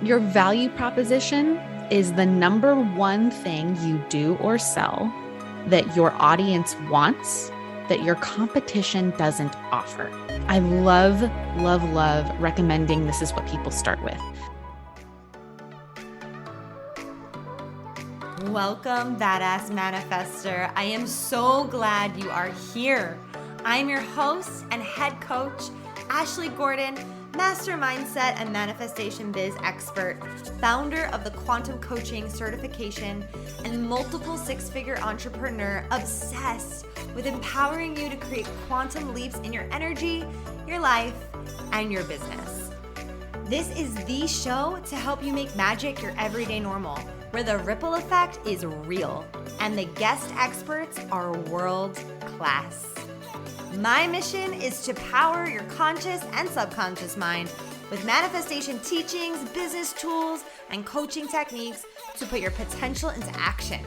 Your value proposition is the number one thing you do or sell that your audience wants, that your competition doesn't offer. I love recommending this is what people start with. Welcome, Badass Manifester. I am so glad you are here. I'm your host and head coach, Ashley Gordon, master mindset and manifestation biz expert, founder of the Quantum Coaching certification, and multiple six-figure entrepreneur obsessed with empowering you to create quantum leaps in your energy, your life, and your business. This is the show to help you make magic your everyday normal, where the ripple effect is real and the guest experts are world class. My mission is to power your conscious and subconscious mind with manifestation teachings, business tools, and coaching techniques to put your potential into action.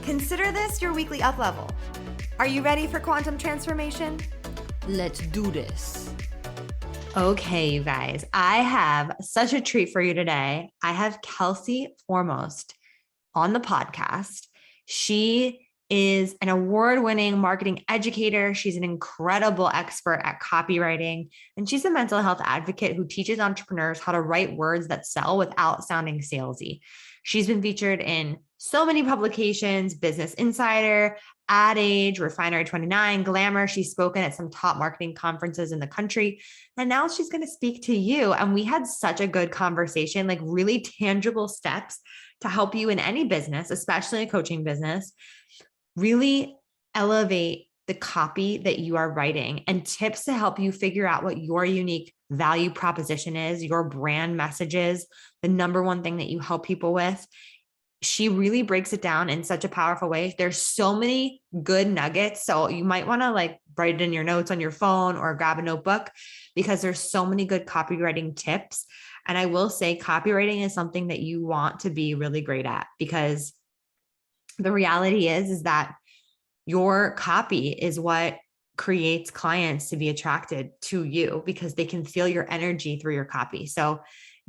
Consider this your weekly up level. Are you ready for quantum transformation? Let's do this. Okay, you guys, I have such a treat for you today. I have Kelsey Formost on the podcast. She is an award-winning marketing educator. She's an incredible expert at copywriting, and she's a mental health advocate who teaches entrepreneurs how to write words that sell without sounding salesy. She's been featured in so many publications, Business Insider, AdAge, Refinery 29, Glamour. She's spoken at some top marketing conferences in the country. And now she's going to speak to you. And we had such a good conversation, like really tangible steps to help you in any business, especially a coaching business, really elevate the copy that you are writing and tips to help you figure out what your unique value proposition is, your brand message is, the number one thing that you help people with. She really breaks it down in such a powerful way. There's so many good nuggets. So you might want to like write it in your notes on your phone or grab a notebook because there's so many good copywriting tips. And I will say copywriting is something that you want to be really great at, because the reality is that your copy is what creates clients to be attracted to you because they can feel your energy through your copy. So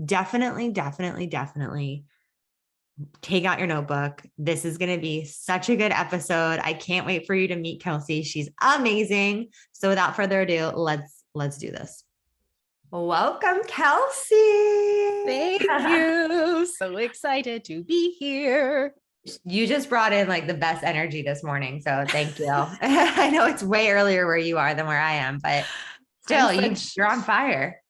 definitely take out your notebook. This is going to be such a good episode. I can't wait for you to meet Kelsey. She's amazing. So without further ado, let's do this. Welcome, Kelsey. Thank you. So excited to be here. You just brought in like the best energy this morning. So thank you. I know it's way earlier where you are than where I am, but still you're on fire.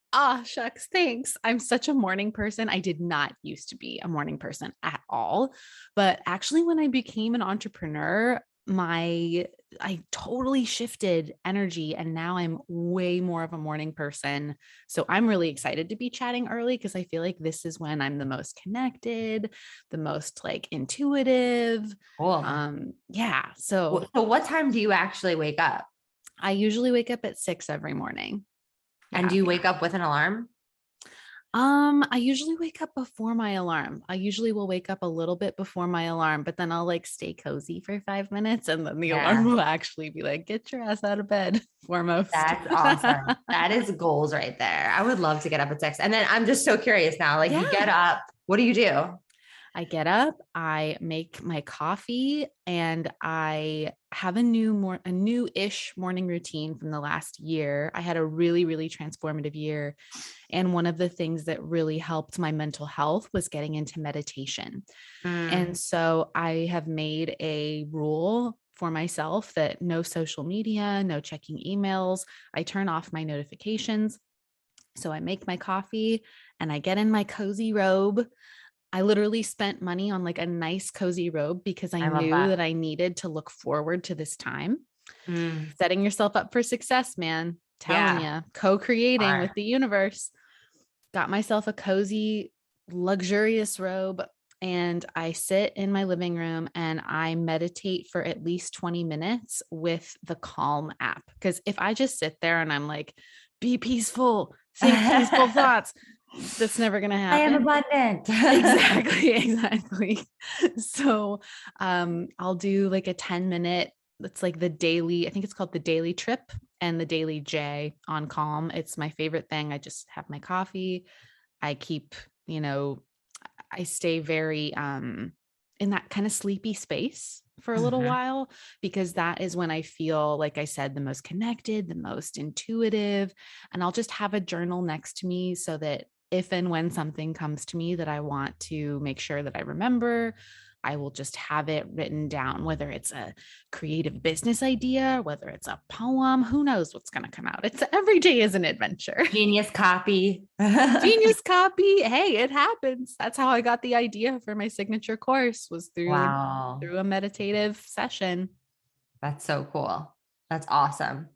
Shucks. Thanks. I'm such a morning person. I did not used to be a morning person at all, but actually when I became an entrepreneur, I totally shifted energy and now I'm way more of a morning person. So I'm really excited to be chatting early because I feel like this is when I'm the most connected, the most like intuitive. Cool. Yeah. So what time do you actually wake up? I usually wake up at 6 every morning. And do you wake up with an alarm? I usually wake up before my alarm. I usually will wake up a little bit before my alarm, but then I'll like stay cozy for 5 minutes and then the alarm will actually be like, get your ass out of bed, Foremost. That's awesome. That is goals right there. I would love to get up at 6. And then I'm just so curious now, like you get up, what do you do? I get up, I make my coffee, and I have a new-ish morning routine from the last year. I had a really, really transformative year. And one of the things that really helped my mental health was getting into meditation. And so I have made a rule for myself that no social media, no checking emails. I turn off my notifications. So I make my coffee and I get in my cozy robe. I literally spent money on like a nice cozy robe because I knew that I needed to look forward to this time. Setting yourself up for success, man. Telling you, co-creating with the universe. Got myself a cozy, luxurious robe, and I sit in my living room and I meditate for at least 20 minutes with the Calm app. Because if I just sit there and I'm like, be peaceful, think peaceful thoughts, that's never going to happen. I am abundant. Exactly. So I'll do like a 10-minute, it's like the daily, I think it's called the daily trip and the daily J on Calm. It's my favorite thing. I just have my coffee. I keep I stay very in that kind of sleepy space for a little Mhm. while, because that is when I feel, like I said, the most connected, the most intuitive. And I'll just have a journal next to me so that if and when something comes to me that I want to make sure that I remember, I will just have it written down, whether it's a creative business idea, whether it's a poem, who knows what's going to come out. It's every day is an adventure. Genius copy. Genius copy. Hey, it happens. That's how I got the idea for my signature course, was Wow. through a meditative session. That's so cool. That's awesome.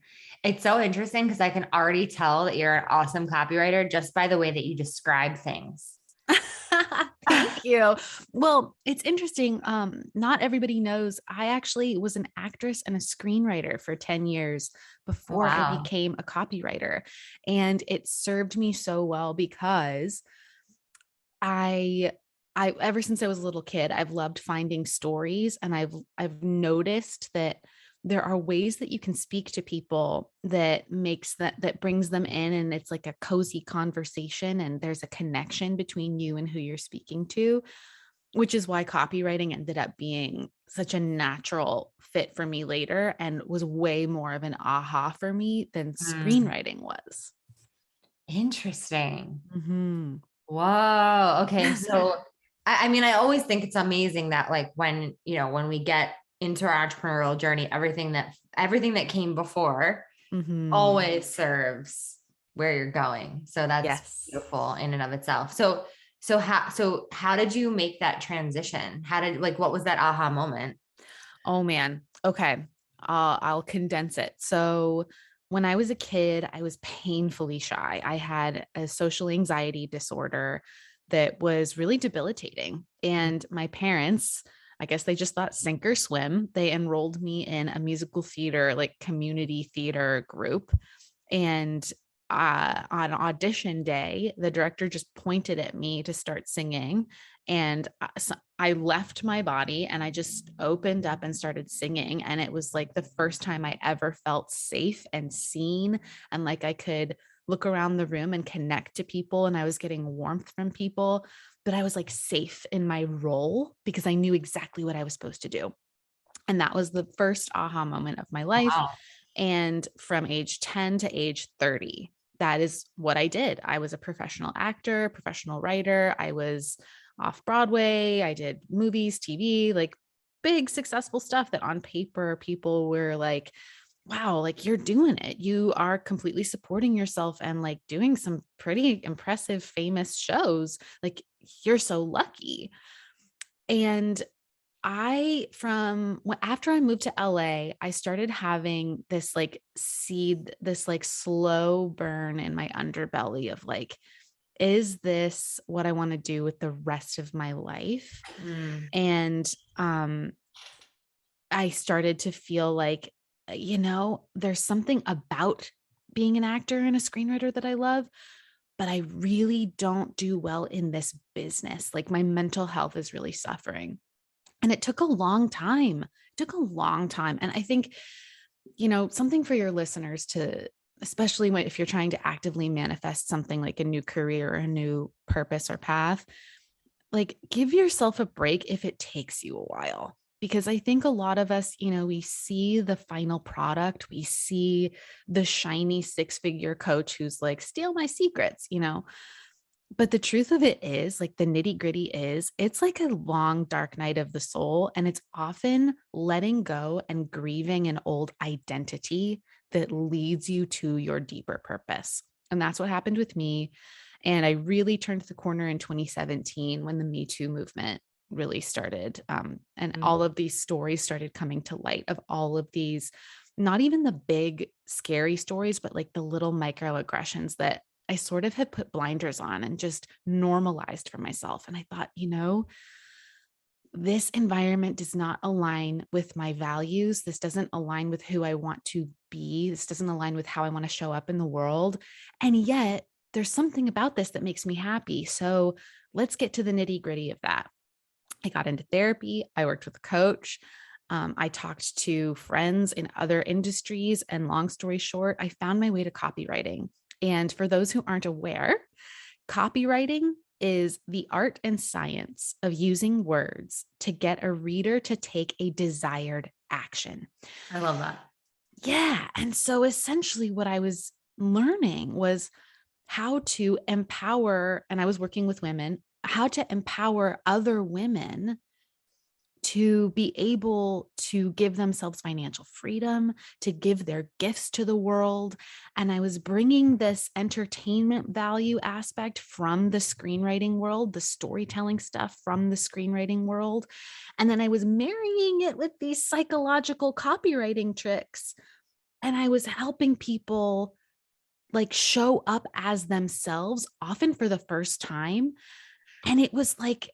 It's so interesting because I can already tell that you're an awesome copywriter just by the way that you describe things. Thank you. Well, it's interesting. Not everybody knows I actually was an actress and a screenwriter for 10 years before I Wow. became a copywriter. And it served me so well because I ever since I was a little kid, I've loved finding stories, and I've noticed that there are ways that you can speak to people that brings them in, and it's like a cozy conversation, and there's a connection between you and who you're speaking to, which is why copywriting ended up being such a natural fit for me later and was way more of an aha for me than Hmm. screenwriting was. Interesting. Mhm. Whoa. Okay. So, I mean, I always think it's amazing that like when we get into our entrepreneurial journey, everything that came before Mhm. always serves where you're going. So that's Yes. beautiful in and of itself. So how did you make that transition? What was that aha moment? Oh man. Okay. I'll condense it. So when I was a kid, I was painfully shy. I had a social anxiety disorder that was really debilitating. And my parents, I guess they just thought sink or swim. They enrolled me in a musical theater, like community theater group. And on audition day, the director just pointed at me to start singing. And I left my body and I just opened up and started singing. And it was like the first time I ever felt safe and seen, and like I could look around the room and connect to people. And I was getting warmth from people, but I was like safe in my role because I knew exactly what I was supposed to do. And that was the first aha moment of my life. Wow. And from age 10 to age 30, that is what I did. I was a professional actor, professional writer. I was off Broadway. I did movies, TV, like big successful stuff that on paper people were like, wow, like you're doing it. You are completely supporting yourself and like doing some pretty impressive, famous shows. Like you're so lucky. And after I moved to LA, I started having this like seed, this like slow burn in my underbelly of like, is this what I want to do with the rest of my life? Mm. And I started to feel like, there's something about being an actor and a screenwriter that I love, but I really don't do well in this business. Like my mental health is really suffering. And it took a long time. It took a long time. And I think, something for your listeners to, especially if you're trying to actively manifest something like a new career or a new purpose or path, like give yourself a break if it takes you a while. Because I think a lot of us, we see the final product, we see the shiny 6-figure coach who's like, steal my secrets. But the truth of it is, like the nitty gritty is, it's like a long, dark night of the soul. And it's often letting go and grieving an old identity that leads you to your deeper purpose. And that's what happened with me. And I really turned the corner in 2017 when the Me Too movement really started. And Mm. all of these stories started coming to light of all of these, not even the big, scary stories, but like the little microaggressions that I sort of had put blinders on and just normalized for myself. And I thought, this environment does not align with my values. This doesn't align with who I want to be. This doesn't align with how I want to show up in the world. And yet, there's something about this that makes me happy. So let's get to the nitty gritty of that. I got into therapy. I worked with a coach. I talked to friends in other industries. And long story short, I found my way to copywriting. And for those who aren't aware, copywriting is the art and science of using words to get a reader to take a desired action. I love that. Yeah. And so essentially what I was learning was how to empower, and I was working with women, how to empower other women to be able to give themselves financial freedom, to give their gifts to the world. And I was bringing this entertainment value aspect from the screenwriting world, the storytelling stuff from the screenwriting world. And then I was marrying it with these psychological copywriting tricks. And I was helping people like show up as themselves, often for the first time. And it was like,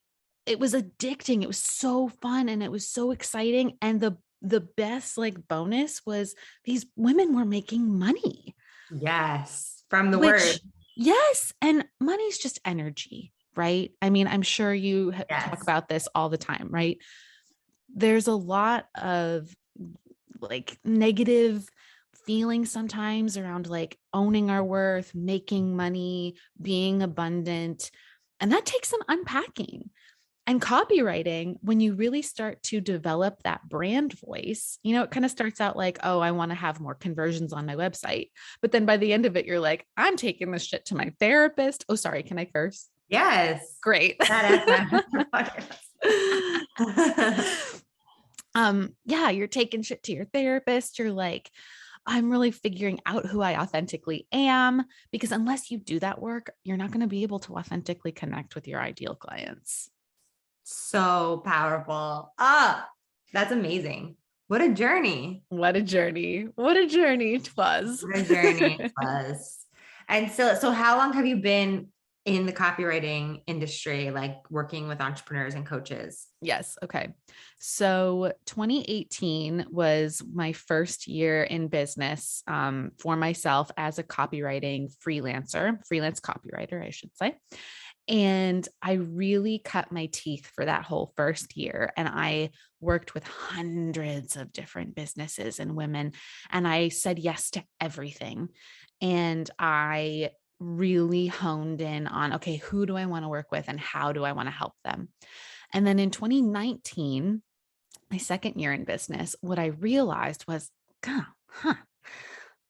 it was addicting. It was so fun and it was so exciting. And the best like bonus was these women were making money. Yes. From the Which, word. yes. And money's just energy, right? I mean, I'm sure you talk Yes. about this all the time, right? There's a lot of like negative feelings sometimes around like owning our worth, making money, being abundant. And that takes some unpacking. And copywriting, when you really start to develop that brand voice, you know, it kind of starts out like, oh, I want to have more conversions on my website. But then by the end of it, you're like, I'm taking this shit to my therapist. Oh, sorry. Can I curse? Yes. Great. Yeah, you're taking shit to your therapist. You're like, I'm really figuring out who I authentically am, because unless you do that work, you're not going to be able to authentically connect with your ideal clients. So powerful. Ah, that's amazing. What a journey. What a journey. What a journey it was. What a journey it was. And so how long have you been in the copywriting industry, like working with entrepreneurs and coaches? Yes. Okay. So 2018 was my first year in business for myself as a copywriting freelance copywriter, I should say. And I really cut my teeth for that whole first year. And I worked with hundreds of different businesses and women. And I said yes to everything. And I really honed in on, okay, who do I want to work with and how do I want to help them? And then in 2019, my second year in business, what I realized was, God,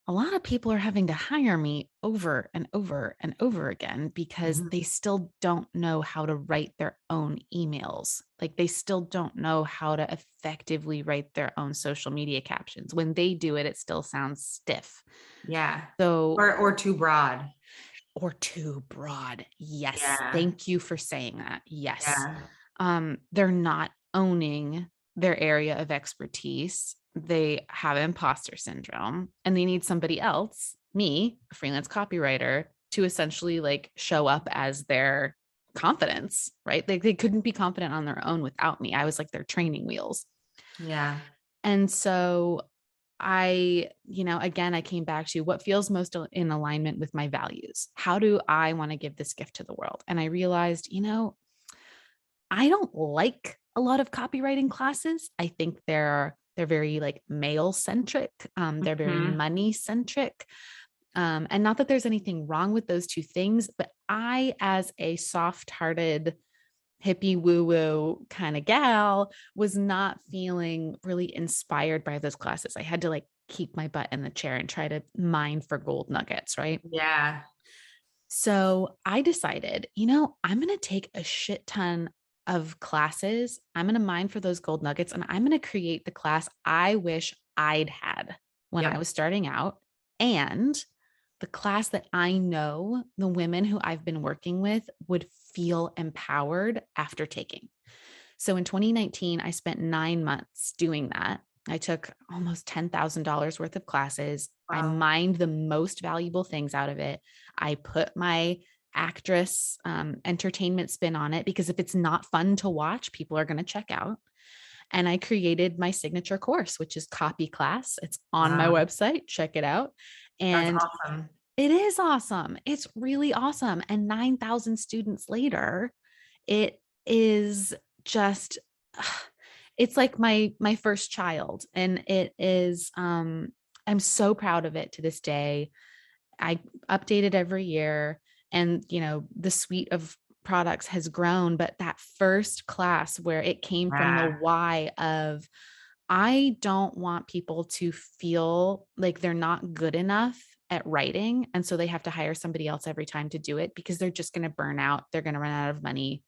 a lot of people are having to hire me over and over and over again because they still don't know how to write their own emails. Like they still don't know how to effectively write their own social media captions. When they do it, it still sounds stiff. Yeah. So, or too broad. Or too broad. Yes. Yeah. Thank you for saying that. Yes. Yeah. They're not owning their area of expertise. They have imposter syndrome and they need somebody else, me, a freelance copywriter, to essentially like show up as their confidence, right? They couldn't be confident on their own without me. I was like their training wheels. Yeah. And so again, I came back to what feels most in alignment with my values. How do I want to give this gift to the world? And I realized, I don't like a lot of copywriting classes. I think they're very like male centric. They're very money centric. And not that there's anything wrong with those two things, but I, as a soft-hearted hippie woo-woo kind of gal, was not feeling really inspired by those classes. I had to like keep my butt in the chair and try to mine for gold nuggets, right? Yeah. So I decided, I'm going to take a shit ton of classes. I'm going to mine for those gold nuggets and I'm going to create the class I wish I'd had when I was starting out, and the class that I know the women who I've been working with would feel empowered after taking. So in 2019, I spent 9 months doing that. I took almost $10,000 worth of classes. Wow. I mined the most valuable things out of it. I put my actress entertainment spin on it, because if it's not fun to watch, people are going to check out. And I created my signature course, which is Copy Class. It's on my website. Check it out. And that's awesome. It is awesome. It's really awesome. And 9,000 students later, it is just, it's like my first child. And it is, I'm so proud of it to this day. I update it every year. And, the suite of products has grown, but that first class where it came from the why of, I don't want people to feel like they're not good enough at writing. And so they have to hire somebody else every time to do it because they're just going to burn out. They're going to run out of money.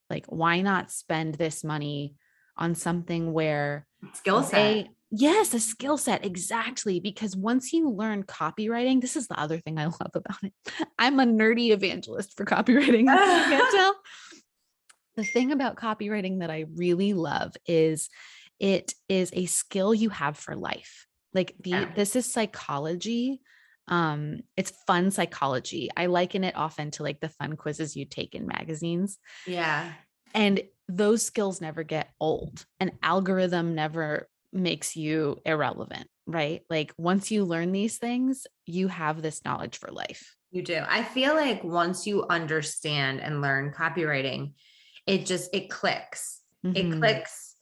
Like, why not spend this money on something where skill set? Yes, a skill set. Exactly. Because once you learn copywriting, this is the other thing I love about it. I'm a nerdy evangelist for copywriting. You can't tell. The thing about copywriting that I really love is it is a skill you have for life. Like this is psychology. It's fun psychology. I liken it often to like the fun quizzes you take in magazines. Yeah. And those skills never get old. An algorithm never makes you irrelevant, right? Like once you learn these things, you have this knowledge for life. You do. I feel like once you understand and learn copywriting, it clicks. Mm-hmm. It clicks.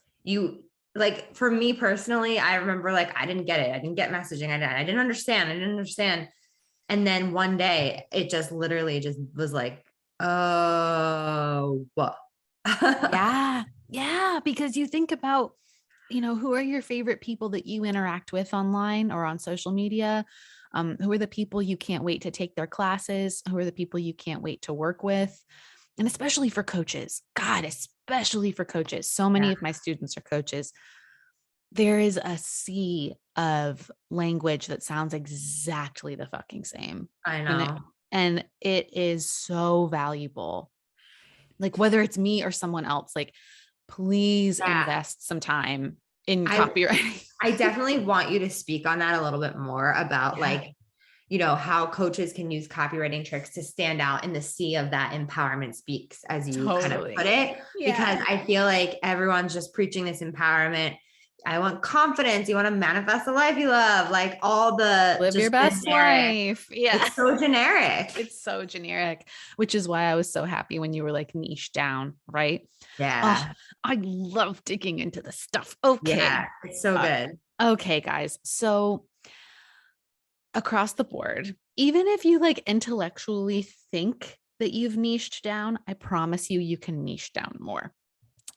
Like for me personally, I remember like, I didn't get it. I didn't get messaging. I didn't understand. And then one day it just literally just was like, oh, what? Yeah. Because you think about, who are your favorite people that you interact with online or on social media? Who are the people you can't wait to take their classes? Who are the people you can't wait to work with? And especially for coaches, especially for coaches. So many of my students are coaches. There is a sea of language that sounds exactly the fucking same. I know. And it is so valuable. Like whether it's me or someone else, like please invest some time in copywriting. I definitely want you to speak on that a little bit more about like, how coaches can use copywriting tricks to stand out in the sea of that empowerment speaks, as you kind of put it, because I feel like everyone's just preaching this empowerment. I want confidence. You want to manifest the life you love, like all the live your best life. Yeah. It's so generic. It's so generic, which is why I was so happy when you were like niche down, right? Yeah. Oh, I love digging into the stuff. Okay. Yeah, it's so good. Okay, guys. So across the board, even if you like intellectually think that you've niched down, I promise you can niche down more.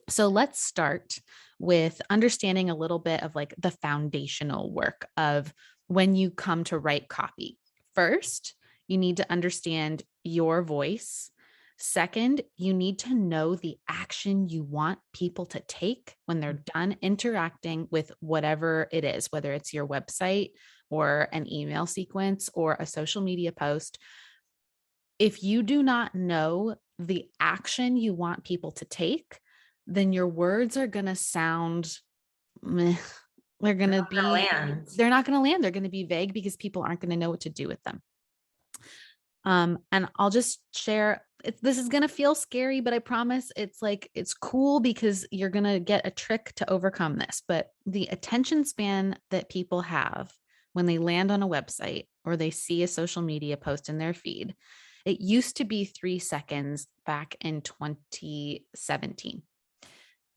So let's start with understanding a little bit of like the foundational work of when you come to write copy. First, you need to understand your voice. Second, you need to know the action you want people to take when they're done interacting with whatever it is, whether it's your website or an email sequence or a social media post. If you do not know the action you want people to take, then your words are going to sound meh. They're not going to land. They're going to be vague because people aren't going to know what to do with them. And I'll just share, this is going to feel scary, but I promise it's cool because you're going to get a trick to overcome this. But the attention span that people have when they land on a website or they see a social media post in their feed, it used to be 3 seconds back in 2017.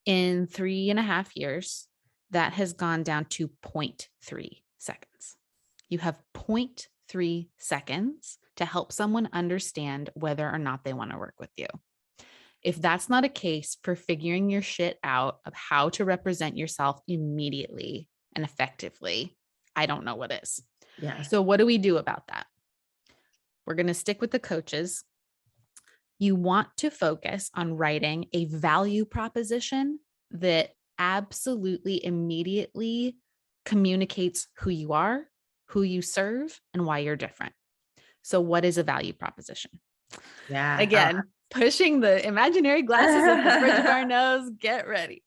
In 3.5 years, that has gone down to 0.3 seconds. You have 0.3 seconds to help someone understand whether or not they want to work with you. If that's not a case for figuring your shit out of how to represent yourself immediately and effectively, I don't know what is. Yeah. So what do we do about that? We're going to stick with the coaches. You want to focus on writing a value proposition that absolutely immediately communicates who you are, who you serve, and why you're different. So what is a value proposition? Yeah. Again, pushing the imaginary glasses at the bridge of our nose. Get ready.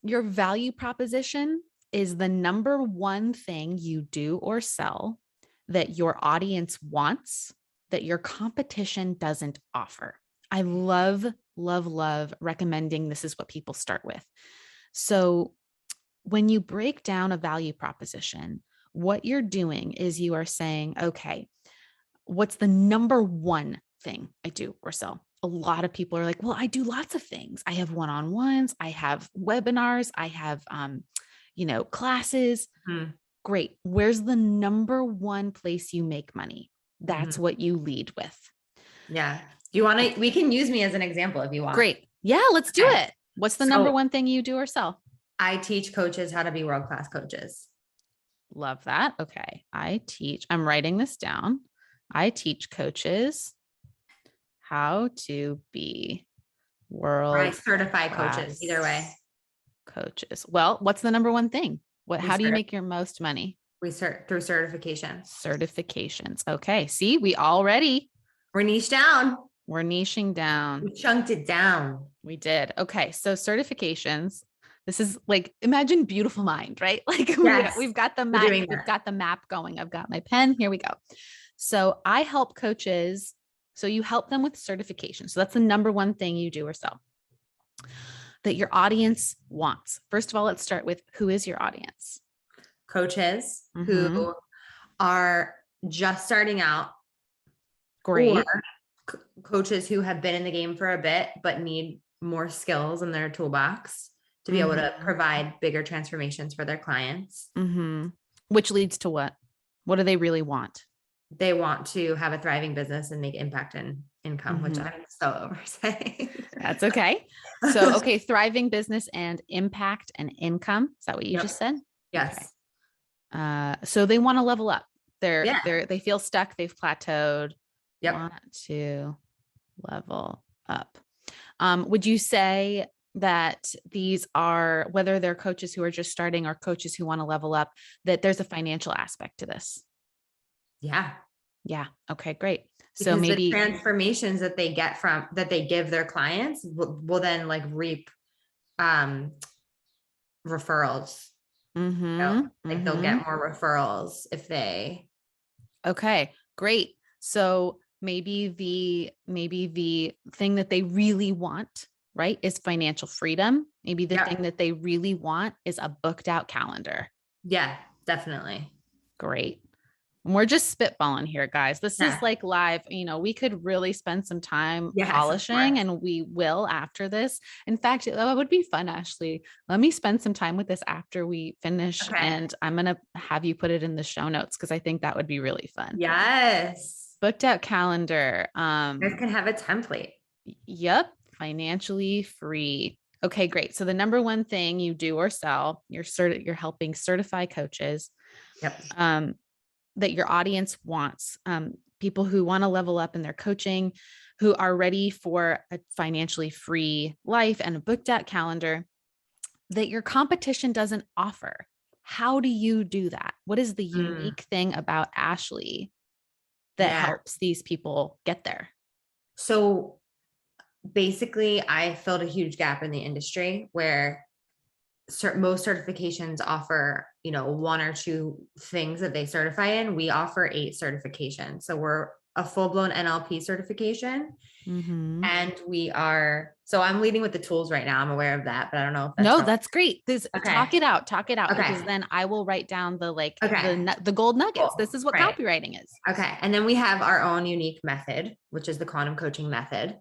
Your value proposition is the number one thing you do or sell that your audience wants, that your competition doesn't offer. I love recommending this is what people start with. So when you break down a value proposition, what you're doing is you are saying, okay, what's the number one thing I do or sell? A lot of people are like, well, I do lots of things. I have one-on-ones, I have webinars, I have, classes. Mm-hmm. Great. Where's the number one place you make money? That's what you lead with. Yeah. Do you want to, we can use me as an example if you want. Great. Yeah, let's do it. What's the number one thing you do or sell? I teach coaches how to be world-class coaches. Love that. Okay. I'm writing this down. I teach coaches how to be I certify coaches, either way. Coaches. Well, what's the number one thing? How do you make your most money? Through certifications. Certifications. Okay. See, we're niche down. We're niching down. We chunked it down. We did. Okay. So certifications. This is like, imagine beautiful mind, right? Like we've got the map, we've got the map going. I've got my pen. Here we go. So I help coaches. So you help them with certification. So that's the number one thing you do or sell that your audience wants. First of all, let's start with who is your audience? Coaches who are just starting out. Great. Or coaches who have been in the game for a bit, but need more skills in their toolbox to be able to provide bigger transformations for their clients. Which leads to what? What do they really want? They want to have a thriving business and make impact and income, which I'm so oversaying. That's okay. So, okay. Thriving business and impact and income. Is that what you just said? Yes. Okay. So they want to level up. They feel stuck. They've plateaued. Want to level up. Would you say that these are, whether they're coaches who are just starting or coaches who want to level up, that there's a financial aspect to this? Yeah. Okay, great. Because so maybe the transformations that they get that they give their clients will then like reap referrals. Like they'll get more referrals if they. Okay, great. So maybe the thing that they really want, right, is financial freedom. Maybe the thing that they really want is a booked out calendar. Yeah, definitely. Great. And we're just spitballing here, guys. This is like live. We could really spend some time polishing, and we will after this. In fact, that would be fun, Ashley. Let me spend some time with this after we finish, and I'm going to have you put it in the show notes because I think that would be really fun. Yes. Booked out calendar. You guys can have a template. Yep. Financially free. Okay, great. So the number one thing you do or sell, you're helping certify coaches. That your audience wants, people who want to level up in their coaching, who are ready for a financially free life and a booked out calendar that your competition doesn't offer. How do you do that? What is the unique thing about Ashley that helps these people get there? So basically, I filled a huge gap in the industry where most certifications offer, one or two things that they certify in. We offer 8 certifications. So we're a full-blown NLP certification. And so I'm leading with the tools right now. I'm aware of that, but I don't know if that's that's great. Talk it out, because then I will write down the gold nuggets. Cool. This is what copywriting is. Okay. And then we have our own unique method, which is the quantum coaching method.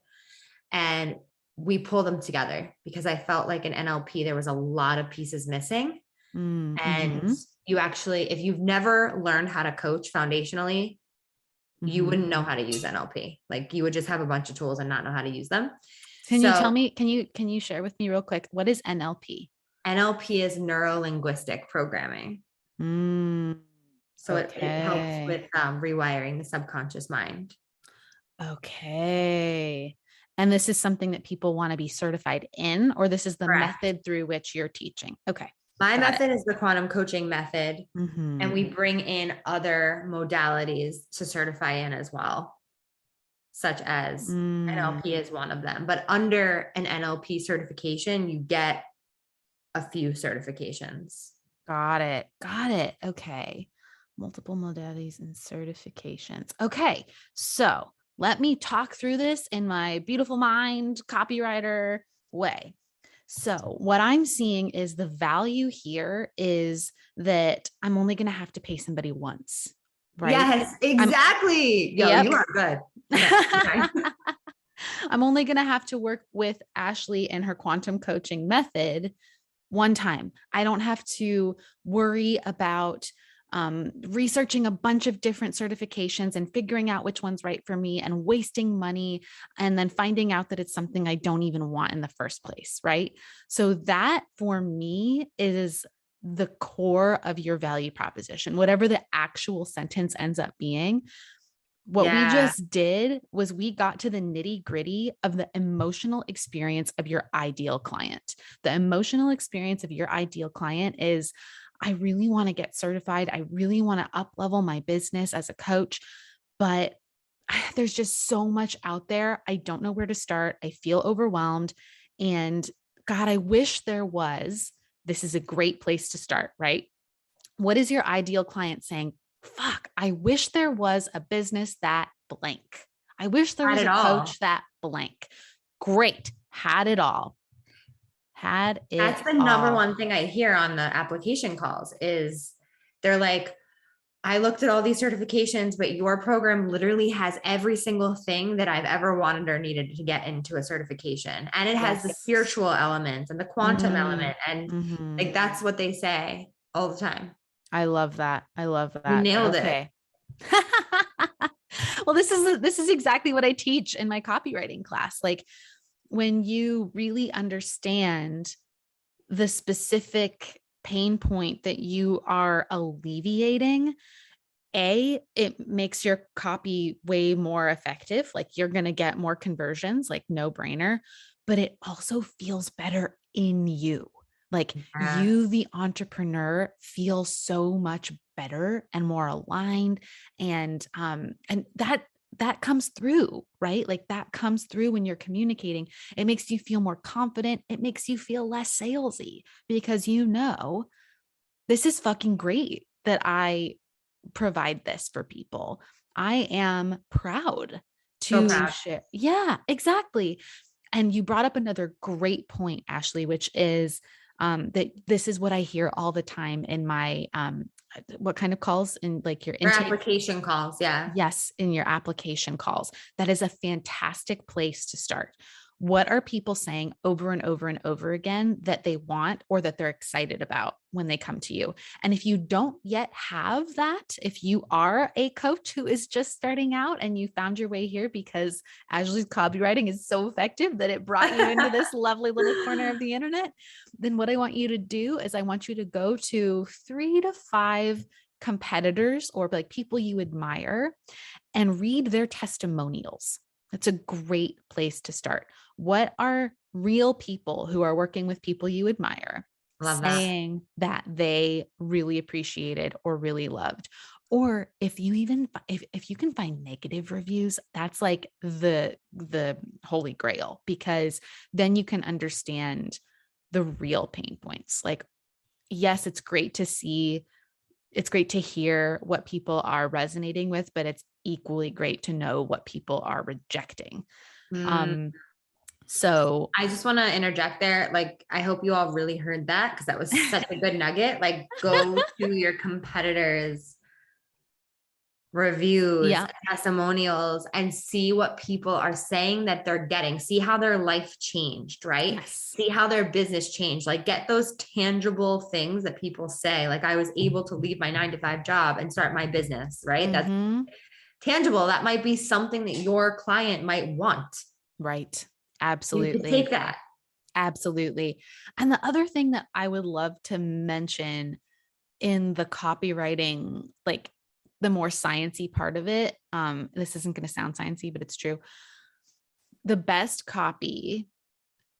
And we pull them together because I felt like in NLP, there was a lot of pieces missing. And you actually, if you've never learned how to coach foundationally, you wouldn't know how to use NLP. Like you would just have a bunch of tools and not know how to use them. Can you tell me, can you share with me real quick? What is NLP? NLP is neuro-linguistic programming. So it helps with rewiring the subconscious mind. Okay. And this is something that people want to be certified in, or this is the method through which you're teaching? Okay. My method is the quantum coaching method. And we bring in other modalities to certify in as well, such as NLP is one of them. But under an NLP certification, you get a few certifications. Got it. Okay. Multiple modalities and certifications. Okay. So let me talk through this in my beautiful mind, copywriter way. So what I'm seeing is the value here is that I'm only going to have to pay somebody once, right? Yes, exactly. You are good. Okay. I'm only going to have to work with Ashley and her quantum coaching method one time. I don't have to worry about researching a bunch of different certifications and figuring out which one's right for me and wasting money and then finding out that it's something I don't even want in the first place. Right. So that for me is the core of your value proposition, whatever the actual sentence ends up being. What we Yeah. just did was we got to the nitty gritty of the emotional experience of your ideal client. The emotional experience of your ideal client is, I really want to get certified. I really want to up level my business as a coach, but there's just so much out there. I don't know where to start. I feel overwhelmed. And God, I wish there was. This is a great place to start, right? What is your ideal client saying? Fuck, I wish there was a business that blank. I wish there was a coach that blank. Great. Had it all. Had it That's the number all. one thing I hear on the application calls is they're like, I looked at all these certifications, but your program literally has every single thing that I've ever wanted or needed to get into a certification. And it has the Yes. spiritual element and the quantum element. And Mm-hmm. like, that's what they say all the time. I love that. I love You that. nailed it. Okay. Well, this is exactly what I teach in my copywriting class. Like when you really understand the specific pain point that you are alleviating, it makes your copy way more effective. Like you're going to get more conversions, like no brainer, but it also feels better in you. Like you, the entrepreneur, feel so much better and more aligned. And that comes through, right? Like that comes through when you're communicating. It makes you feel more confident. It makes you feel less salesy because this is fucking great that I provide this for people. I am proud to share. Yeah, exactly. And you brought up another great point, Ashley, which is that this is what I hear all the time in my what kind of calls in like your intake application calls. Yeah. Yes, in your application calls. That is a fantastic place to start. What are people saying over and over and over again that they want or that they're excited about when they come to you? And if you don't yet have that, if you are a coach who is just starting out and you found your way here because Ashley's copywriting is so effective that it brought you into this lovely little corner of the internet, then what I want you to do is I want you to go to 3 to 5 competitors or like people you admire and read their testimonials. That's a great place to start. What are real people who are working with people you admire saying that they really appreciated or really loved? Or if you can find negative reviews, that's like the holy grail, because then you can understand the real pain points. Like, yes, it's great to hear what people are resonating with, but it's equally great to know what people are rejecting. So I just want to interject there. Like, I hope you all really heard that because that was such a good nugget. Like, go to your competitors' reviews, testimonials, and see what people are saying that they're getting. See how their life changed, right? Yes. See how their business changed. Like, get those tangible things that people say. Like, I was able to leave my 9-to-5 job and start my business, right? Mm-hmm. That's tangible. That might be something that your client might want. Right. Absolutely. You could take that. Absolutely. And the other thing that I would love to mention in the copywriting, like the more sciencey part of it, this isn't going to sound sciencey, but it's true. The best copy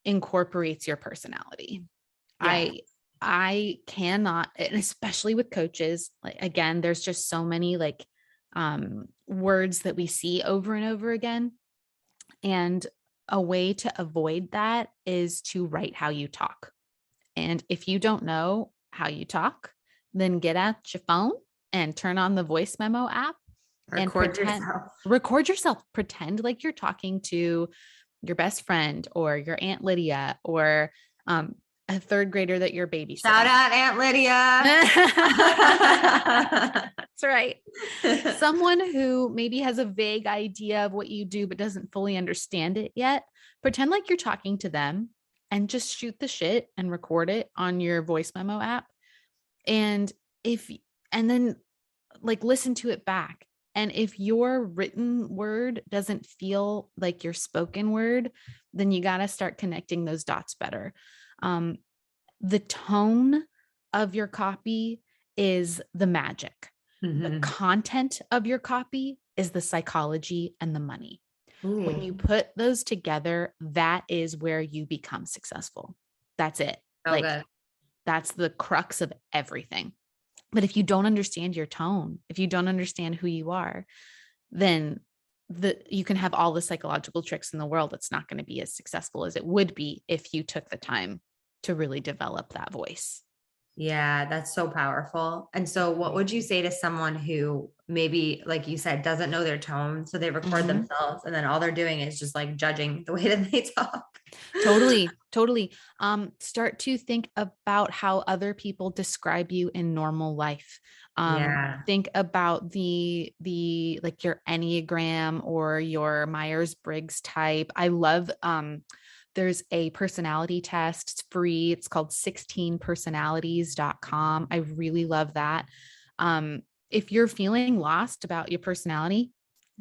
incorporates your personality. Yeah. I cannot, and especially with coaches, like again, there's just so many like words that we see over and over again. And a way to avoid that is to write how you talk. And if you don't know how you talk, then get out your phone and turn on the voice memo app and record yourself. Pretend like you're talking to your best friend or your Aunt Lydia or a third grader that you're babysitting. Shout out Aunt Lydia. That's right. Someone who maybe has a vague idea of what you do, but doesn't fully understand it yet. Pretend like you're talking to them and just shoot the shit and record it on your voice memo app. And and then like listen to it back. And if your written word doesn't feel like your spoken word, then you got to start connecting those dots better. The tone of your copy is the magic. The Mm-hmm. content of your copy is the psychology and the money. When you Ooh, put those together, that is where you become successful. That's it. so Like good. that's the crux of everything. But if you don't understand your tone, if you don't understand who you are, then you can have all the psychological tricks in the world. It's not going to be as successful as it would be if you took the time to really develop that voice. Yeah, that's so powerful. And so what would you say to someone who maybe, like you said, doesn't know their tone? So they record Mhm. themselves and then all they're doing is just like judging the way that they talk. Totally. Start to think about how other people describe you in normal life. Yeah. Think about the like your Enneagram or your Myers-Briggs type. I love there's a personality test. It's free. It's called 16personalities.com. I really love that. If you're feeling lost about your personality,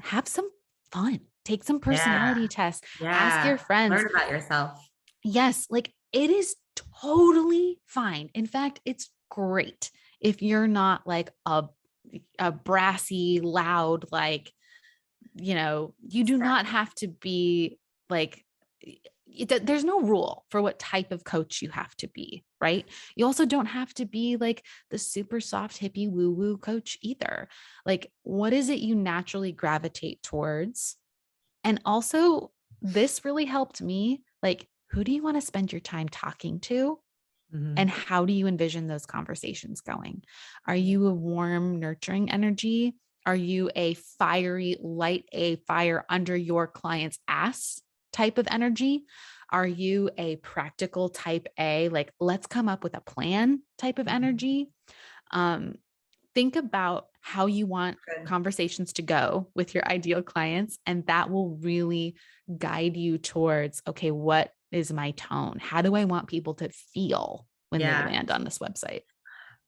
have some fun. Take some Yeah. personality tests. Ask your Yeah. friends. Learn about yourself. Yes, like it is totally fine. In fact, it's great if you're not like a brassy, loud, like, you do not have to be like, there's no rule for what type of coach you have to be, right? You also don't have to be like the super soft, hippie, woo woo coach either. Like, what is it you naturally gravitate towards? And also, this really helped me. Like, who do you want to spend your time talking to? And Mhm. how do you envision those conversations going? Are you a warm, nurturing energy? Are you a fiery, light a fire under your client's ass type of energy? Are you a practical type A, like, let's come up with a plan type of Mhm. energy? Um, think about how you want Good. conversations to go with your ideal clients, and that will really guide you towards, okay, what is my tone? How do I want people to feel when they Yeah. land on this website?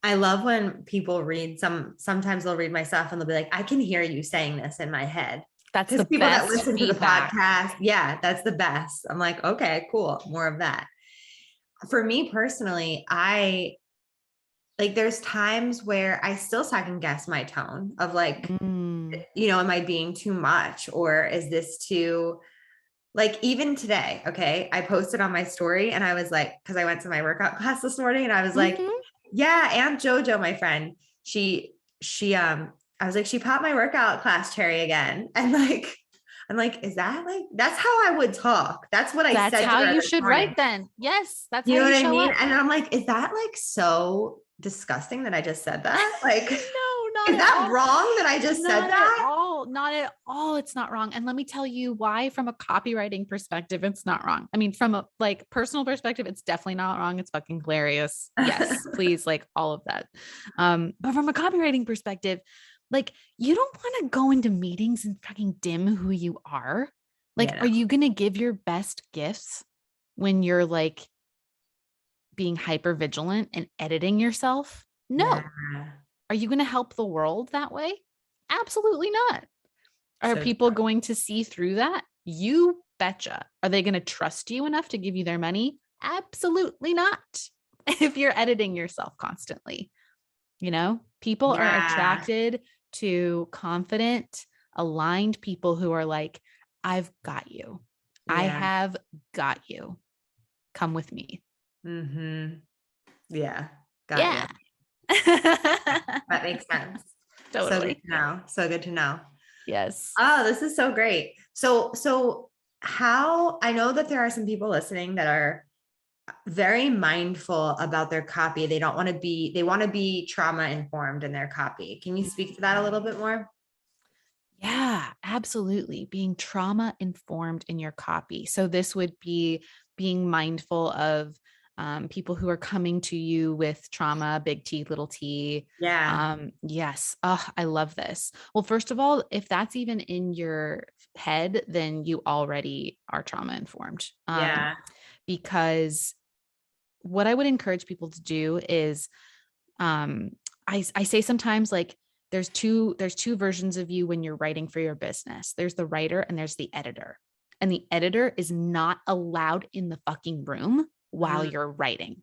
I love when people read sometimes they'll read my stuff and they'll be like, I can hear you saying this in my head. That's Because the people that best listen to the feedback. podcast, yeah, that's the best. I'm like, okay, cool. More of that. For me personally, I like there's times where I still second guess my tone of like, Mm. am I being too much or is this too like even today, okay? I posted on my story and I was like, because I went to my workout class this morning and I was like, Mhm. yeah, Aunt Jojo, my friend, I was like, she popped my workout class cherry again. And like, I'm like, is that like, that's how I would talk. That's what I That's said to how her you this should morning. write then. Yes, that's You how know you what I show mean? up. And I'm like, is that like so disgusting that I just said that? Like, No, not is at that all. wrong that I just said Not at that? all. Not at all. It's not wrong. And let me tell you why, from a copywriting perspective, it's not wrong. I mean, from a like personal perspective, it's definitely not wrong. It's fucking hilarious. Yes, please, like all of that. But from a copywriting perspective, like you don't want to go into meetings and fucking dim who you are. Like, You are know, you gonna give your best gifts when you're like being hyper vigilant and editing yourself? yeah, No. Are you going to help the world that way? Absolutely not. Are so people going to see through that? You betcha. Are they going to trust you enough to give you their money? Absolutely not. If you're editing yourself constantly, people are yeah, attracted to confident, aligned people who are like, I've got you. I yeah. have got you. Come with me. Mm-hmm. Yeah, got you. Yeah. That makes sense. So good Totally. to know. So good to know. Yes. Oh, this is so great. So how I know that there are some people listening that are very mindful about their copy. They want to be trauma informed in their copy. Can you speak to that a little bit more? Yeah, absolutely. Being trauma informed in your copy. So, this would be being mindful of people who are coming to you with trauma, big T, little t. Yeah. Yes. Oh, I love this. Well, first of all, if that's even in your head, then you already are trauma informed. Yeah. Because what I would encourage people to do is, I say sometimes like there's two versions of you when you're writing for your business. There's the writer and there's the editor. And the editor is not allowed in the fucking room while Mm, you're writing.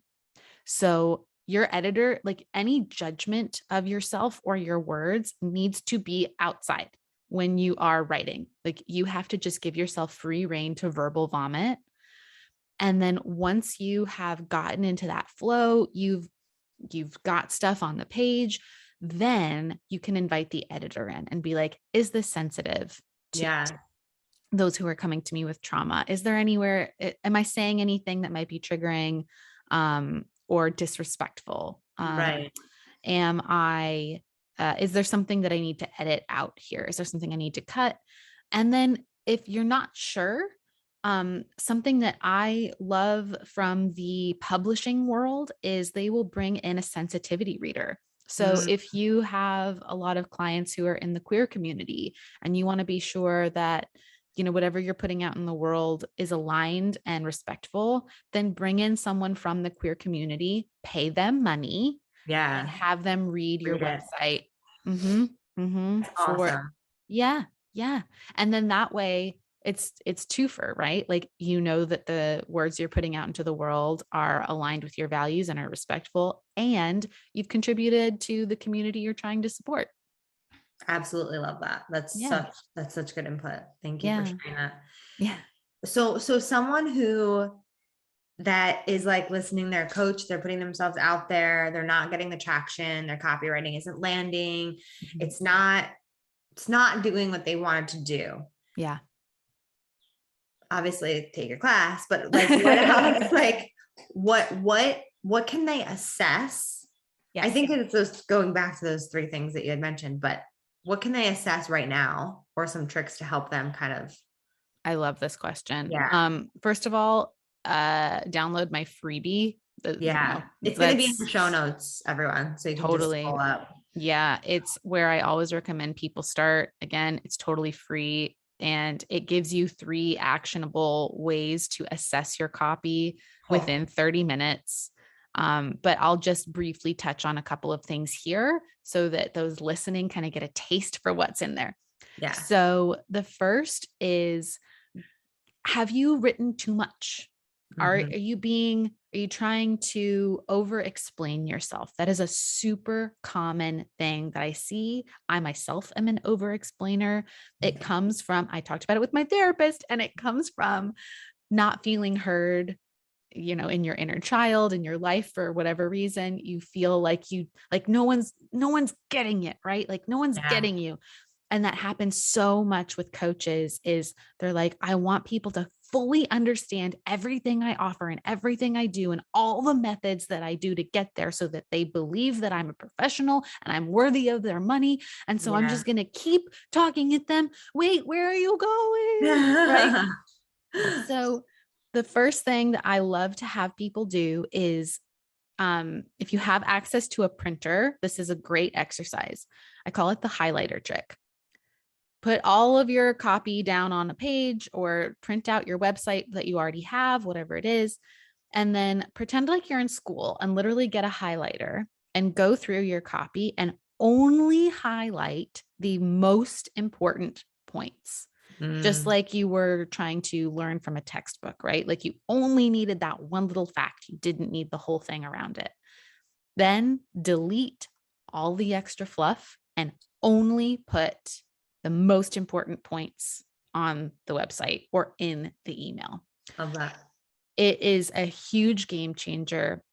So your editor, like any judgment of yourself or your words needs to be outside when you are writing. Like you have to just give yourself free rein to verbal vomit. And then once you have gotten into that flow, you've got stuff on the page, then you can invite the editor in and be like, is this sensitive to yeah. those who are coming to me with trauma? Is there anywhere, am I saying anything that might be triggering or disrespectful? Right. Am I, is there something that I need to edit out here? Is there something I need to cut? And then if you're not sure, something that I love from the publishing world is they will bring in a sensitivity reader. So Mm, if you have a lot of clients who are in the queer community and you want to be sure that, you know, whatever you're putting out in the world is aligned and respectful, then bring in someone from the queer community, pay them money, and yeah. have them read your Read it. website. Mm-hmm. Mm-hmm. For Awesome. yeah, yeah. And then that way it's twofer, right? Like, you know that the words you're putting out into the world are aligned with your values and are respectful, and you've contributed to the community you're trying to support. Absolutely love that. Yeah. That's such good input. Thank you for Yeah. sharing that. Yeah. So someone who that is like listening, their coach, they're putting themselves out there, they're not getting the traction, their copywriting isn't landing, Mhm. it's not doing what they wanted to do. Yeah. Obviously take your class, but like what else? Like what can they assess? I Yes. think it's just going back to those three things that you had mentioned, but what can they assess right now or some tricks to help them kind of, I love this question. yeah. First of all, download my freebie. Yeah. It's going to be in the That's show notes, everyone. So you can just totally, scroll up. yeah, it's where I always recommend people start. Again, it's totally free and it gives you 3 actionable ways to assess your copy Oh, within 30 minutes. But I'll just briefly touch on a couple of things here so that those listening kind of get a taste for what's in there. yeah. So the first is, have you written too much? Are Mhm. you trying to over explain yourself? That is a super common thing that I see. I myself am an over explainer. It comes from, I talked about it with my therapist, and it comes from not feeling heard, you know, in your inner child, in your life, for whatever reason. You feel like no one's getting it, right? Like no one's Yeah. getting you. And that happens so much with coaches. Is they're like, I want people to fully understand everything I offer and everything I do and all the methods that I do to get there, so that they believe that I'm a professional and I'm worthy of their money. And so I'm Yeah. just going to keep talking at them. Wait, where are you going? Right. So the first thing that I love to have people do is, if you have access to a printer, this is a great exercise. I call it the highlighter trick. Put all of your copy down on a page or print out your website that you already have, whatever it is, and then pretend like you're in school and literally get a highlighter and go through your copy and only highlight the most important points. Just Mm, like you were trying to learn from a textbook, right? Like you only needed that one little fact. You didn't need the whole thing around it. Then delete all the extra fluff and only put the most important points on the website or in the email. love that. It is a huge game changer.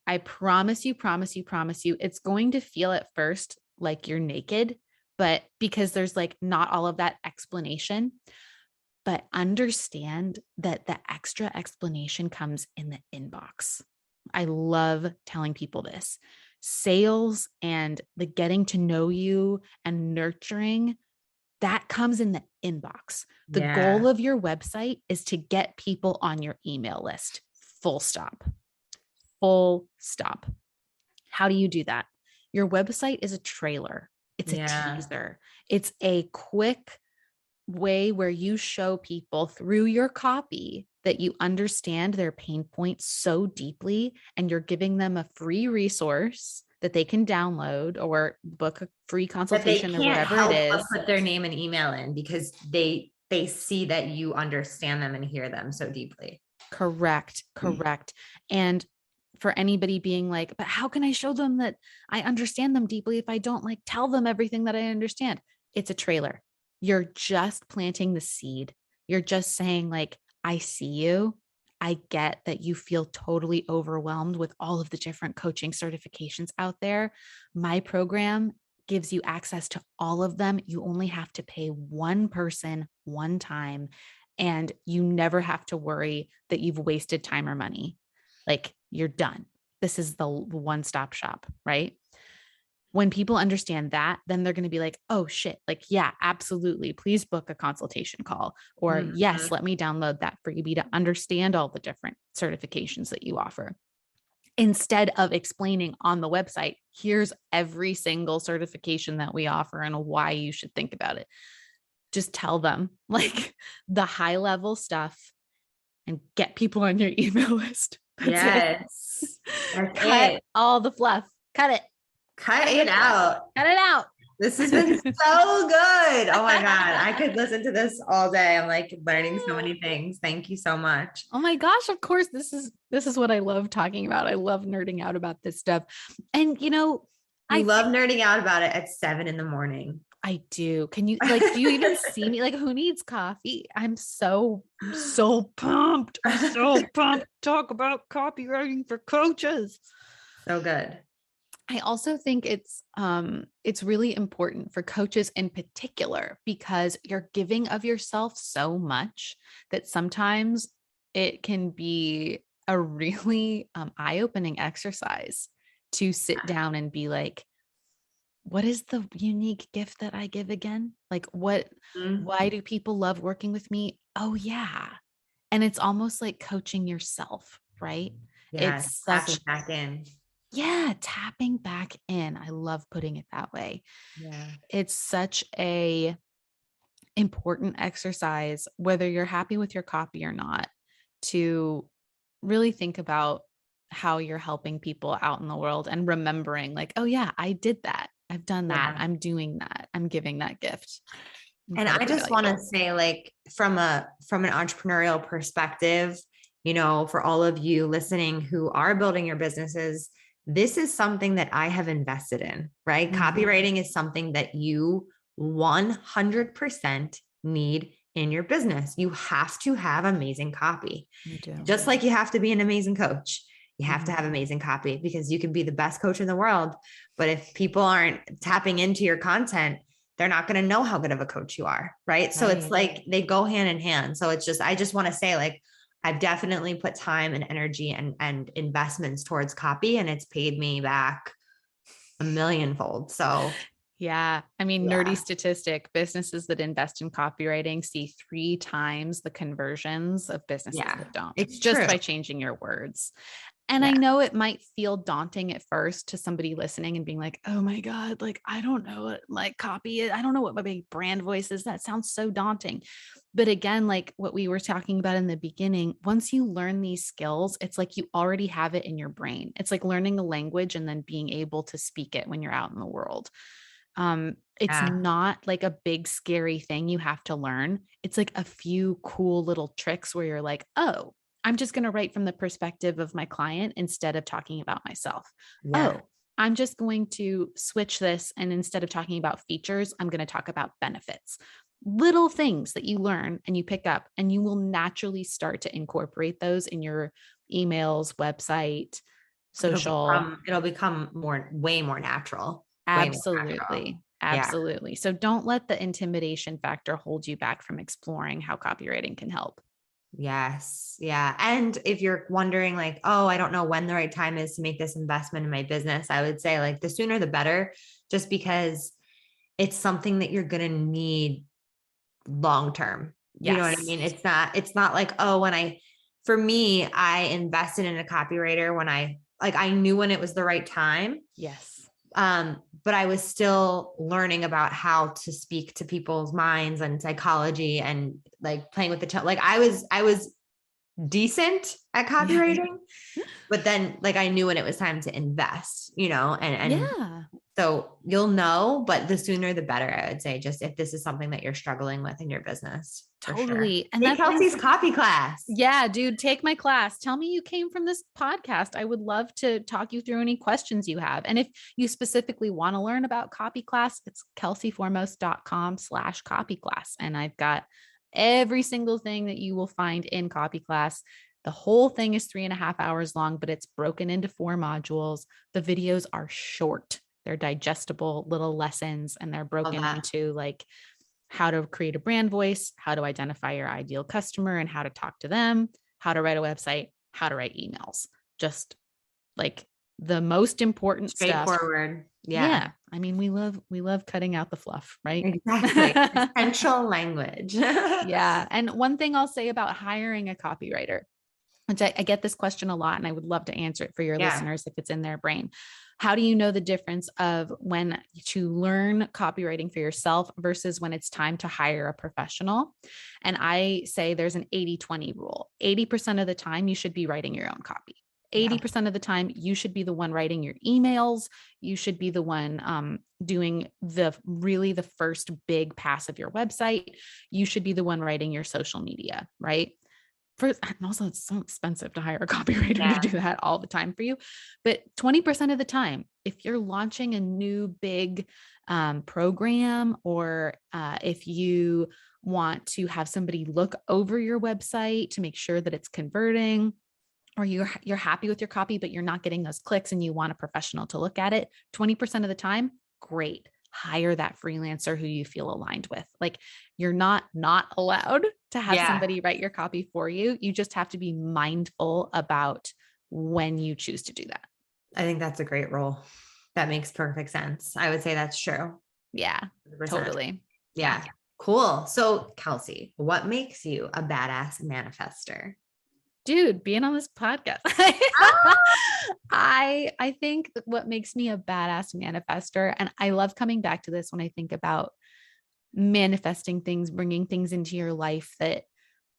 I promise you, it's going to feel at first like you're naked, but because there's like not all of that explanation. But understand that the extra explanation comes in the inbox. I love telling people this. Sales and the getting to know you and nurturing, that comes in the inbox. The Yeah. goal of your website is to get people on your email list. Full stop. Full stop. How do you do that? Your website is a trailer. It's a Yeah. teaser. It's a quick way where you show people through your copy that you understand their pain points so deeply, and you're giving them a free resource that they can download or book a free But they consultation or can't whatever it help but is. put their name and email in because they see that you understand them and hear them so deeply. Correct. And for anybody being like, but how can I show them that I understand them deeply if I don't like tell them everything that I understand? It's a trailer. You're just planting the seed. You're just saying like, I see you. I get that you feel totally overwhelmed with all of the different coaching certifications out there. My program gives you access to all of them. You only have to pay one person one time, and you never have to worry that you've wasted time or money. Like, you're done. This is the one-stop shop, right? When people understand that, then they're going to be like, oh shit, like, yeah, absolutely. Please book a consultation call. Or yes, let me download that freebie to understand all the different certifications that you offer. Instead of explaining on the website, here's every single certification that we offer and why you should think about it. Just tell them like the high level stuff and get people on your email list. Yes. Cut all the fluff. Cut it. Cut it out. Cut it out. This has been so good. Oh my God. I could listen to this all day. I'm like learning so many things. Thank you so much. Oh my gosh. Of course. This is what I love talking about. I love nerding out about this stuff. And I love nerding out about it at 7 a.m. I do. Can you do you even see me? Like, who needs coffee? I'm so pumped. I'm so pumped. Talk about copywriting for coaches. So good. I also think it's really important for coaches in particular, because you're giving of yourself so much that sometimes it can be a really eye-opening exercise to sit down and be like, what is the unique gift that I give again? Like, why do people love working with me? Oh yeah. And it's almost like coaching yourself, right? Yeah, It's tapping back in. Yeah, tapping back in. I love putting it that way. Yeah. It's such a important exercise, whether you're happy with your copy or not, to really think about how you're helping people out in the world and remembering like, oh yeah, I did that. I've done that. I'm doing that. I'm giving that gift. Incredibly and I just want to say, like, from an entrepreneurial perspective, for all of you listening who are building your businesses, this is something that I have invested in, right? Mm-hmm. Copywriting is something that you 100% need in your business. You have to have amazing copy. You do. Just like you have to be an amazing coach. You have to have amazing copy, because you can be the best coach in the world. But if people aren't tapping into your content, they're not going to know how good of a coach you are. Right. So it's like they go hand in hand. So it's just, I just want to say, like, I've definitely put time and energy and investments towards copy, and it's paid me back a millionfold. So yeah. I mean, nerdy statistic, businesses that invest in copywriting see 3 times the conversions of businesses that don't. It's just by changing your words. And I know it might feel daunting at first to somebody listening and being like, oh my God, like, I don't know what like copy is. I don't know what my brand voice is. That sounds so daunting. But again, like what we were talking about in the beginning, once you learn these skills, it's like you already have it in your brain. It's like learning a language and then being able to speak it when you're out in the world. It's not like a big, scary thing you have to learn. It's like a few cool little tricks where you're like, oh, I'm just going to write from the perspective of my client instead of talking about myself. Yeah. Oh, I'm just going to switch this. And instead of talking about features, I'm going to talk about benefits. Little things that you learn and you pick up, and you will naturally start to incorporate those in your emails, website, social. It'll become way more natural. Absolutely. Absolutely. So don't let the intimidation factor hold you back from exploring how copywriting can help. Yes. Yeah. And if you're wondering like, oh, I don't know when the right time is to make this investment in my business, I would say like the sooner the better, just because it's something that you're going to need long-term. You know what I mean? It's not like, oh, for me, I invested in a copywriter when I knew when it was the right time. Yes. But I was still learning about how to speak to people's minds and psychology and like playing with the tone. Like I was decent at copywriting, But then like I knew when it was time to invest, and Yeah. so you'll know, but the sooner the better, I would say, just if this is something that you're struggling with in your business, for sure. Totally. And Take that brings Kelsey's copy class. Yeah, dude, take my class. Tell me you came from this podcast. I would love to talk you through any questions you have. And if you specifically want to learn about copy class, it's kelseyformost.com/copy class. And I've got every single thing that you will find in copy class. The whole thing is 3.5 hours long, but it's broken into 4 modules. The videos are short. They're digestible little lessons, and they're broken into like how to create a brand voice, how to identify your ideal customer and how to talk to them, how to write a website, how to write emails. Just like the most important stuff. Straightforward. Yeah. I mean, we love cutting out the fluff, right? Exactly. Essential language. Yeah. And one thing I'll say about hiring a copywriter, which I get this question a lot, and I would love to answer it for your listeners if it's in their brain. How do you know the difference of when to learn copywriting for yourself versus when it's time to hire a professional? And I say there's an 80-20 rule. 80% of the time, you should be writing your own copy. 80% of the time, you should be the one writing your emails. You should be the one doing the first big pass of your website. You should be the one writing your social media, right? And also it's so expensive to hire a copywriter to do that all the time for you. But 20% of the time, if you're launching a new big program, or if you want to have somebody look over your website to make sure that it's converting, or you're happy with your copy, but you're not getting those clicks and you want a professional to look at it, 20% of the time, great. Hire that freelancer who you feel aligned with. Like you're not allowed to have somebody write your copy for you. You just have to be mindful about when you choose to do that. I think that's a great rule. That makes perfect sense. I would say that's true. Yeah, 100%. Totally. Yeah. Cool. So Kelsey, what makes you a badass manifester? Dude, being on this podcast. I think what makes me a badass manifester, and I love coming back to this when I think about manifesting things, bringing things into your life that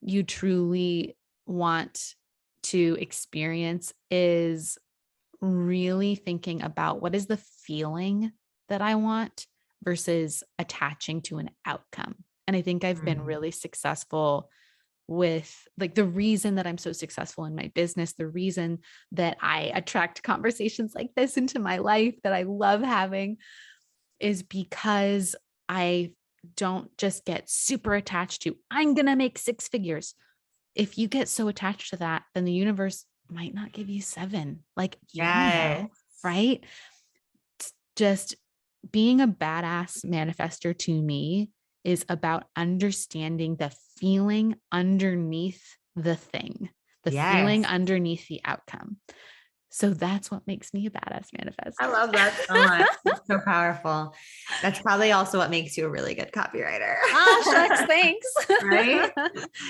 you truly want to experience, is really thinking about what is the feeling that I want versus attaching to an outcome. And I think I've been really successful with like the reason that I'm so successful in my business, the reason that I attract conversations like this into my life that I love having, is because I don't just get super attached to, I'm going to make 6 figures. If you get so attached to that, then the universe might not give you 7. Like, you know, right? Just being a badass manifester to me is about understanding the feeling underneath the thing, the feeling underneath the outcome. So that's what makes me a badass manifester. I love that so much. It's so powerful. That's probably also what makes you a really good copywriter. Shucks, thanks. Right?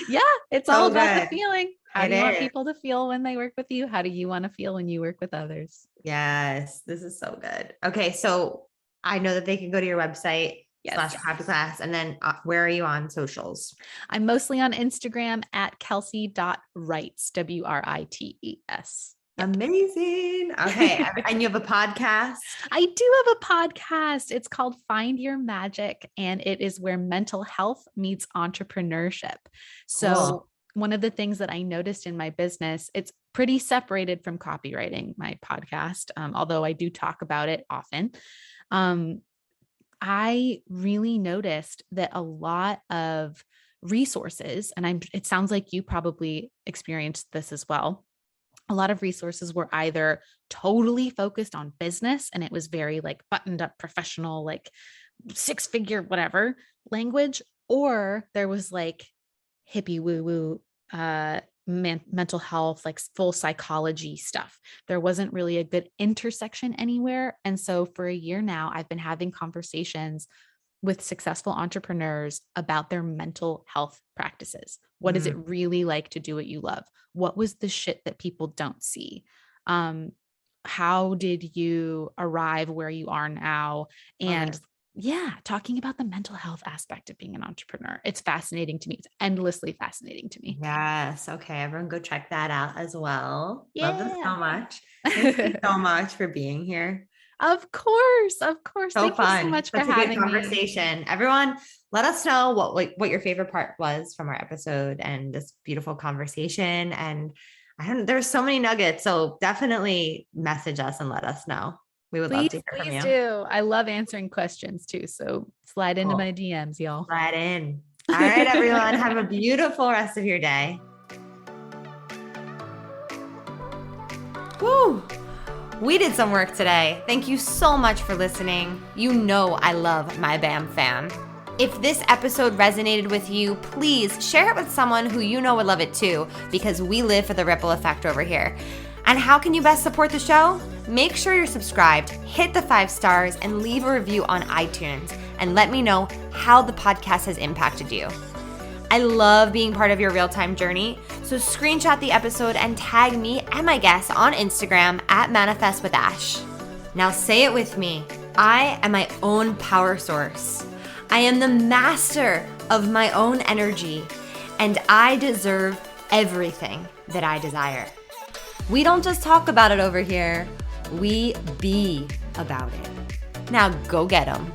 Yeah, it's all about the feeling. How do you want people to feel when they work with you? How do you want to feel when you work with others? Yes, this is so good. Okay, so I know that they can go to your website /copy class. And then where are you on socials? I'm mostly on Instagram at kelsey.writes, WRITES. Yep. Amazing. Okay. And you have a podcast? I do have a podcast. It's called Find Your Magic, and it is where mental health meets entrepreneurship. So one of the things that I noticed in my business, it's pretty separated from copywriting, my podcast, although I do talk about it often. I really noticed that a lot of resources, and it sounds like you probably experienced this as well. A lot of resources were either totally focused on business, and it was very like buttoned up professional, like 6-figure, whatever language, or there was like hippie woo-woo, mental health, like full psychology stuff. There wasn't really a good intersection anywhere. And so for a year now, I've been having conversations with successful entrepreneurs about their mental health practices. What is it really like to do what you love? What was the shit that people don't see? How did you arrive where you are now? And talking about the mental health aspect of being an entrepreneur. It's fascinating to me. It's endlessly fascinating to me. Yes. Okay. Everyone go check that out as well. Love this Yeah. so much. Thank you so much for being here. Of course. Of course. So Thank you so fun. much for Such a good having me. conversation. Everyone, let us know what your favorite part was from our episode and this beautiful conversation. And there's so many nuggets. So definitely message us and let us know. We would love to hear from Please you. do. I love answering questions too. So slide into Cool. my DMs, y'all. Slide in. All right, everyone. Have a beautiful rest of your day. Woo! We did some work today. Thank you so much for listening. You know I love my BAM fam. If this episode resonated with you, please share it with someone who you know would love it too, because we live for the ripple effect over here. And how can you best support the show? Make sure you're subscribed, hit the 5 stars, and leave a review on iTunes, and let me know how the podcast has impacted you. I love being part of your real-time journey, so screenshot the episode and tag me and my guests on Instagram at Manifest with Ash. Now say it with me. I am my own power source. I am the master of my own energy, and I deserve everything that I desire. We don't just talk about it over here, we be about it. Now go get 'em.